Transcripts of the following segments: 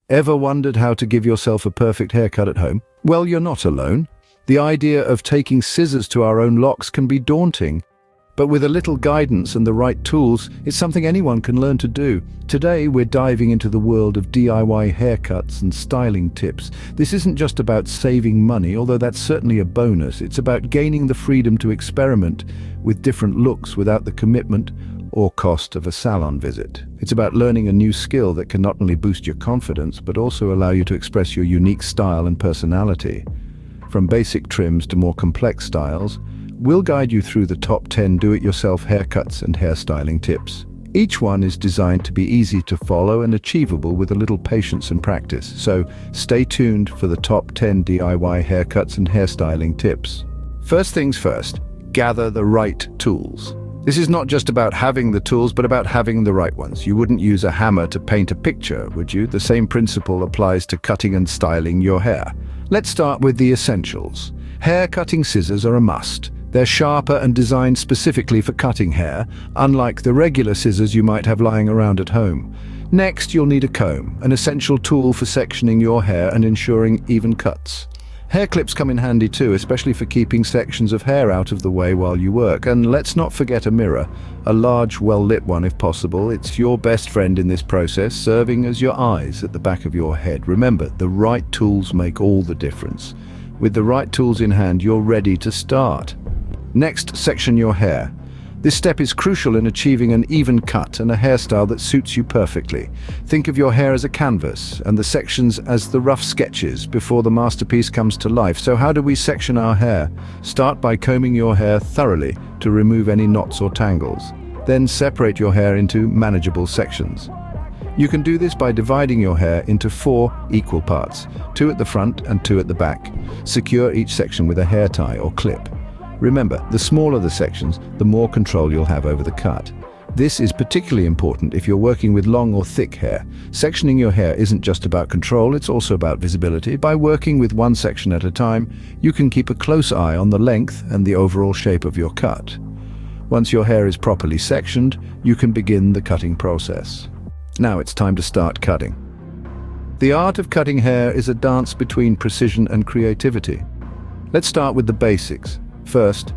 Ever wondered how to give yourself a perfect haircut at home? Well, you're not alone. The idea of taking scissors to our own locks can be daunting, but with a little guidance and the right tools, it's something anyone can learn to do. Today, we're diving into the world of DIY haircuts and styling tips. This isn't just about saving money, although that's certainly a bonus. It's about gaining the freedom to experiment with different looks without the commitment or cost of a salon visit. It's about learning a new skill that can not only boost your confidence, but also allow you to express your unique style and personality. From basic trims to more complex styles, we'll guide you through the top 10 do-it-yourself haircuts and hairstyling tips. Each one is designed to be easy to follow and achievable with a little patience and practice. So stay tuned for the top 10 DIY haircuts and hairstyling tips. First things first, gather the right tools. This is not just about having the tools, but about having the right ones. You wouldn't use a hammer to paint a picture, would you? The same principle applies to cutting and styling your hair. Let's start with the essentials. Hair cutting scissors are a must. They're sharper and designed specifically for cutting hair, unlike the regular scissors you might have lying around at home. Next, you'll need a comb, an essential tool for sectioning your hair and ensuring even cuts. Hair clips come in handy too, especially for keeping sections of hair out of the way while you work. And let's not forget a mirror, a large, well-lit one if possible. It's your best friend in this process, serving as your eyes at the back of your head. Remember, the right tools make all the difference. With the right tools in hand, you're ready to start. Next, section your hair. This step is crucial in achieving an even cut and a hairstyle that suits you perfectly. Think of your hair as a canvas and the sections as the rough sketches before the masterpiece comes to life. So how do we section our hair? Start by combing your hair thoroughly to remove any knots or tangles. Then separate your hair into manageable sections. You can do this by dividing your hair into 4 equal parts, 2 at the front and 2 at the back. Secure each section with a hair tie or clip. Remember, the smaller the sections, the more control you'll have over the cut. This is particularly important if you're working with long or thick hair. Sectioning your hair isn't just about control, it's also about visibility. By working with one section at a time, you can keep a close eye on the length and the overall shape of your cut. Once your hair is properly sectioned, you can begin the cutting process. Now it's time to start cutting. The art of cutting hair is a dance between precision and creativity. Let's start with the basics. First,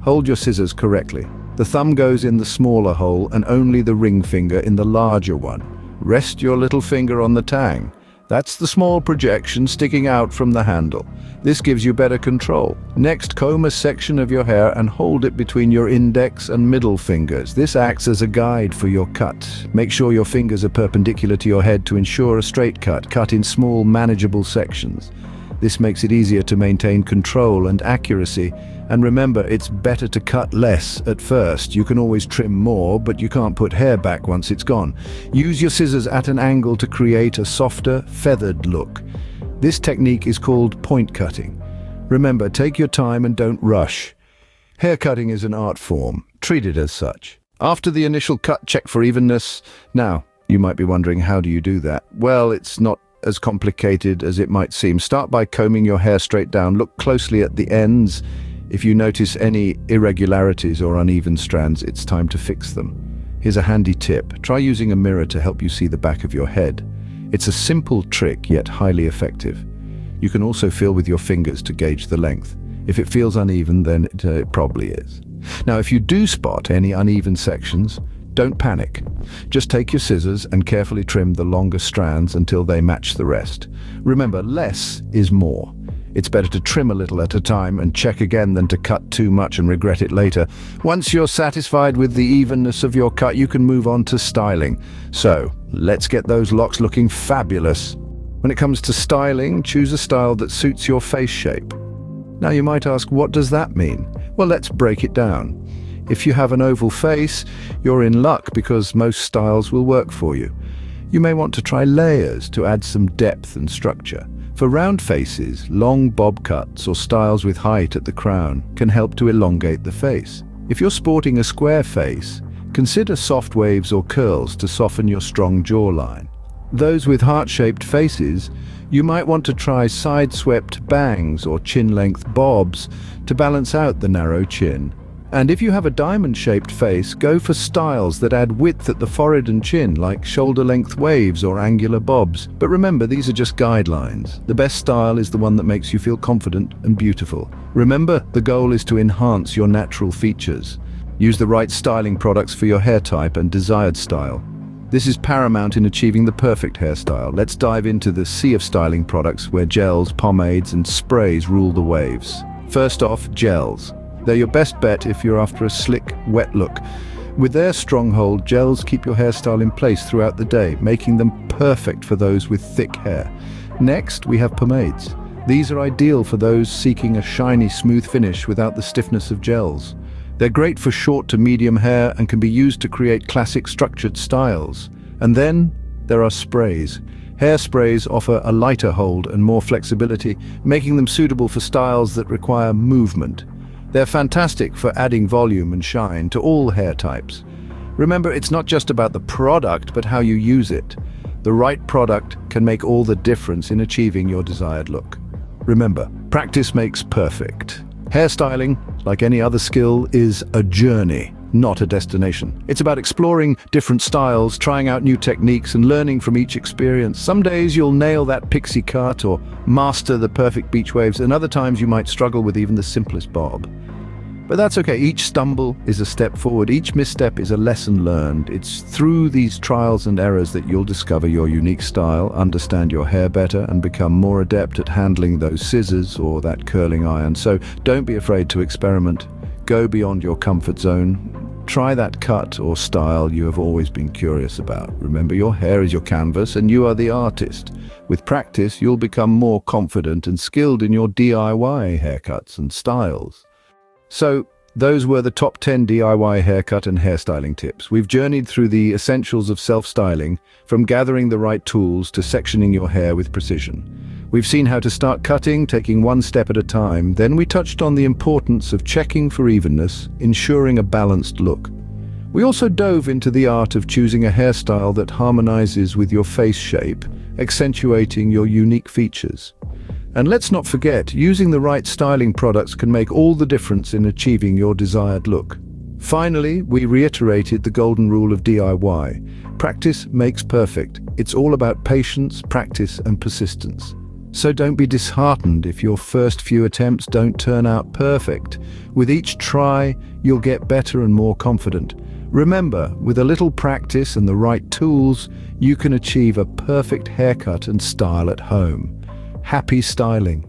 hold your scissors correctly. The thumb goes in the smaller hole and only the ring finger in the larger one. Rest your little finger on the tang. That's the small projection sticking out from the handle. This gives you better control. Next, comb a section of your hair and hold it between your index and middle fingers. This acts as a guide for your cut. Make sure your fingers are perpendicular to your head to ensure a straight cut. Cut in small, manageable sections. This makes it easier to maintain control and accuracy. And remember, it's better to cut less at first. You can always trim more, but you can't put hair back once it's gone. Use your scissors at an angle to create a softer, feathered look. This technique is called point cutting. Remember, take your time and don't rush. Hair cutting is an art form. Treat it as such. After the initial cut, check for evenness. Now, you might be wondering, how do you do that? Well, it's not as complicated as it might seem. Start by combing your hair straight down. Look closely at the ends. If you notice any irregularities or uneven strands, it's time to fix them. Here's a handy tip. Try using a mirror to help you see the back of your head. It's a simple trick, yet highly effective. You can also feel with your fingers to gauge the length. If it feels uneven, then it probably is. Now, if you do spot any uneven sections, don't panic. Just take your scissors and carefully trim the longer strands until they match the rest. Remember, less is more. It's better to trim a little at a time and check again than to cut too much and regret it later. Once you're satisfied with the evenness of your cut, you can move on to styling. So, let's get those locks looking fabulous. When it comes to styling, choose a style that suits your face shape. Now you might ask, what does that mean? Well, let's break it down. If you have an oval face, you're in luck because most styles will work for you. You may want to try layers to add some depth and structure. For round faces, long bob cuts or styles with height at the crown can help to elongate the face. If you're sporting a square face, consider soft waves or curls to soften your strong jawline. Those with heart-shaped faces, you might want to try side-swept bangs or chin-length bobs to balance out the narrow chin. And if you have a diamond-shaped face, go for styles that add width at the forehead and chin, like shoulder-length waves or angular bobs. But remember, these are just guidelines. The best style is the one that makes you feel confident and beautiful. Remember, the goal is to enhance your natural features. Use the right styling products for your hair type and desired style. This is paramount in achieving the perfect hairstyle. Let's dive into the sea of styling products where gels, pomades, and sprays rule the waves. First off, gels. They're your best bet if you're after a slick, wet look. With their stronghold, gels keep your hairstyle in place throughout the day, making them perfect for those with thick hair. Next, we have pomades. These are ideal for those seeking a shiny, smooth finish without the stiffness of gels. They're great for short to medium hair and can be used to create classic structured styles. And then there are sprays. Hairsprays offer a lighter hold and more flexibility, making them suitable for styles that require movement. They're fantastic for adding volume and shine to all hair types. Remember, it's not just about the product, but how you use it. The right product can make all the difference in achieving your desired look. Remember, practice makes perfect. Hairstyling, like any other skill, is a journey, not a destination. It's about exploring different styles, trying out new techniques, and learning from each experience. Some days you'll nail that pixie cut or master the perfect beach waves, and other times you might struggle with even the simplest bob. But that's okay. Each stumble is a step forward. Each misstep is a lesson learned. It's through these trials and errors that you'll discover your unique style, understand your hair better, and become more adept at handling those scissors or that curling iron. So don't be afraid to experiment. Go beyond your comfort zone. Try that cut or style you have always been curious about. Remember, your hair is your canvas and you are the artist. With practice, you'll become more confident and skilled in your DIY haircuts and styles. So, those were the top 10 DIY haircut and hairstyling tips. We've journeyed through the essentials of self-styling, from gathering the right tools to sectioning your hair with precision. We've seen how to start cutting, taking one step at a time. Then we touched on the importance of checking for evenness, ensuring a balanced look. We also dove into the art of choosing a hairstyle that harmonizes with your face shape, accentuating your unique features. And let's not forget, using the right styling products can make all the difference in achieving your desired look. Finally, we reiterated the golden rule of DIY. Practice makes perfect. It's all about patience, practice, and persistence. So don't be disheartened if your first few attempts don't turn out perfect. With each try, you'll get better and more confident. Remember, with a little practice and the right tools, you can achieve a perfect haircut and style at home. Happy styling!